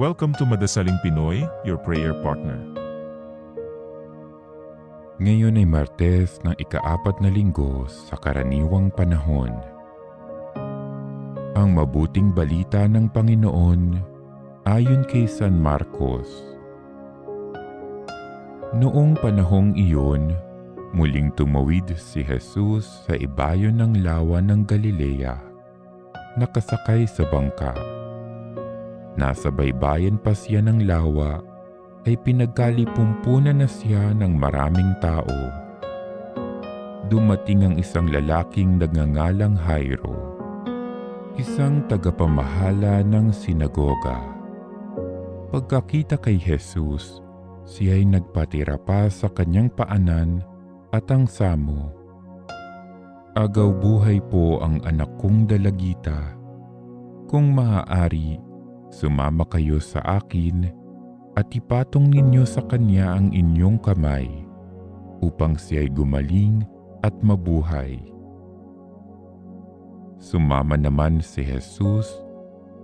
Welcome to Madasaling Pinoy, your prayer partner. Ngayon ay Martes ng ika-4 na linggo sa karaniwang panahon. Ang mabuting balita ng Panginoon ayon kay San Marcos. Noong panahong iyon, muling tumawid si Jesus sa ibayon ng lawa ng Galilea, nakasakay sa bangka. Nasa baybayin pa siya ng lawa ay pinagkalipumpunan na siya ng maraming tao. Dumating ang isang lalaking nagngangalang Jairo, isang tagapamahala ng sinagoga. Pagkakita kay Jesus, siya ay nagpatira pa sa kanyang paanan at ang samo. Agaw buhay po ang anak kong dalagita. Kung maaari, sumama kayo sa akin at ipatong ninyo sa kanya ang inyong kamay upang siya'y gumaling at mabuhay. Sumama naman si Jesus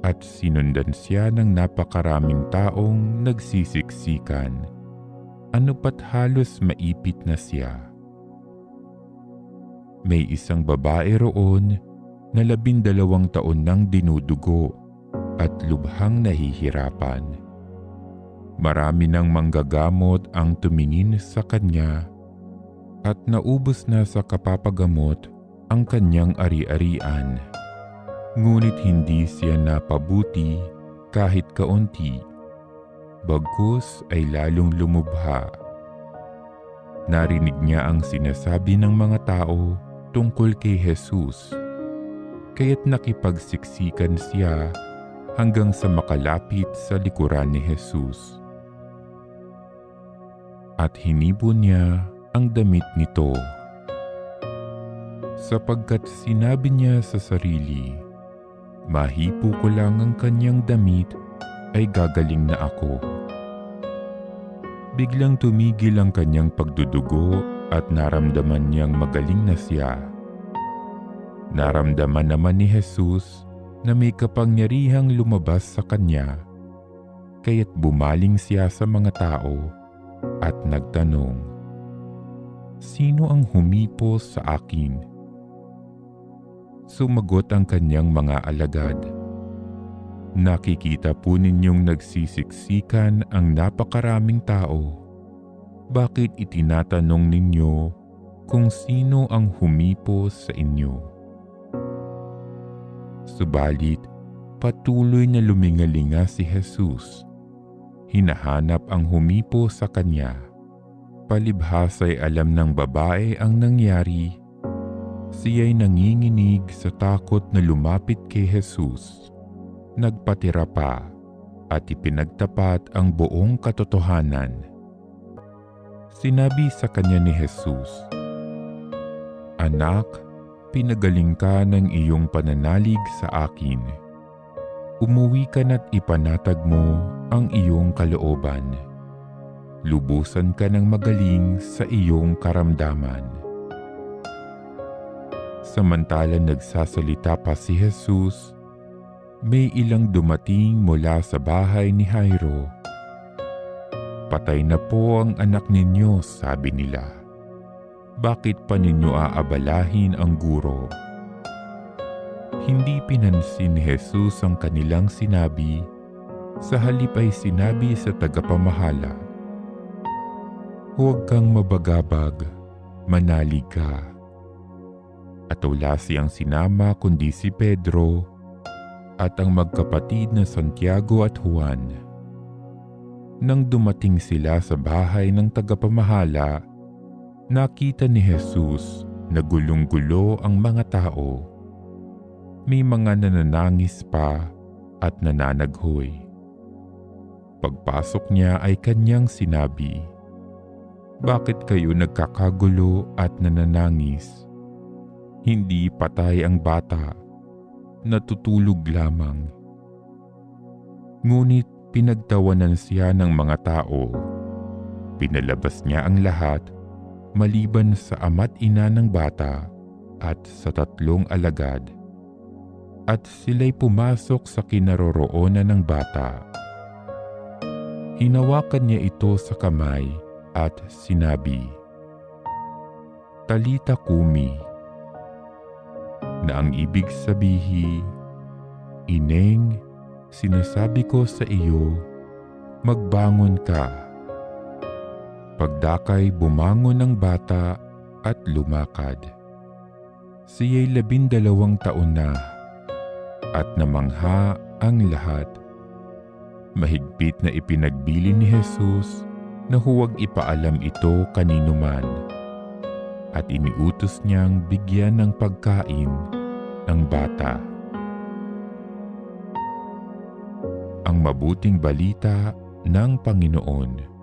at sinundan siya ng napakaraming taong nagsisiksikan, ano pat halos maipit na siya. May isang babae roon na 12 taon nang dinudugo at lubhang nahihirapan. Marami ng manggagamot ang tumingin sa kanya at naubos na sa kapapagamot ang kanyang ari-arian. Ngunit hindi siya napabuti kahit kaunti, bagkus ay lalong lumubha. Narinig niya ang sinasabi ng mga tao tungkol kay Jesus, kaya't nakipagsiksikan siya hanggang sa makalapit sa likuran ni Jesus. At hinibo niya ang damit nito, sapagkat sinabi niya sa sarili, mahipo ko lang ang kanyang damit ay gagaling na ako. Biglang tumigil ang kanyang pagdudugo at naramdaman niyang magaling na siya. Naramdaman naman ni Jesus na may kapangyarihang lumabas sa kanya, kaya't bumaling siya sa mga tao at nagtanong, "Sino ang humipos sa akin?" Sumagot ang kanyang mga alagad, "Nakikita po ninyong nagsisiksikan ang napakaraming tao. Bakit itinatanong ninyo kung sino ang humipos sa inyo?" Subalit, patuloy na lumingalinga si Jesus. Hinahanap ang humipo sa kanya. Palibhas ay alam ng babae ang nangyari. Siya'y nanginginig sa takot na lumapit kay Jesus. Nagpatira pa at ipinagtapat ang buong katotohanan. Sinabi sa kanya ni Jesus, "Anak, pinagaling ka ng iyong pananalig sa akin. Umuwi ka na't ipanatag mo ang iyong kalooban. Lubusan ka ng magaling sa iyong karamdaman." Samantalang nagsasalita pa si Jesus, may ilang dumating mula sa bahay ni Jairo. "Patay na po ang anak ninyo," sabi nila. "Bakit pa ninyo aabalahin ang guro?" Hindi pinansin ni Jesus ang kanilang sinabi, sa halip ay sinabi sa tagapamahala, "Huwag kang mabagabag, manalig ka." At wala siyang sinama kundi si Pedro at ang magkapatid na Santiago at Juan. Nang dumating sila sa bahay ng tagapamahala, nakita ni Jesus na gulong-gulo ang mga tao. May mga nananangis pa at nananaghoy. Pagpasok niya ay kanyang sinabi, "Bakit kayo nagkakagulo at nananangis? Hindi patay ang bata, natutulog lamang." Ngunit pinagtawanan siya ng mga tao. Pinalabas niya ang lahat maliban sa ama't ina ng bata at sa 3 alagad. At sila'y pumasok sa kinaroroonan ng bata. Hinawakan niya ito sa kamay at sinabi, "Talita kumi," na ang ibig sabihin, "Ineng, sinasabi ko sa iyo, magbangon ka." Pagdakay bumangon ang bata at lumakad. Siya'y 12 taon na at namangha ang lahat. Mahigpit na ipinagbili ni Jesus na huwag ipaalam ito kanino man at iniutos niyang bigyan ng pagkain ang bata. Ang mabuting balita ng Panginoon.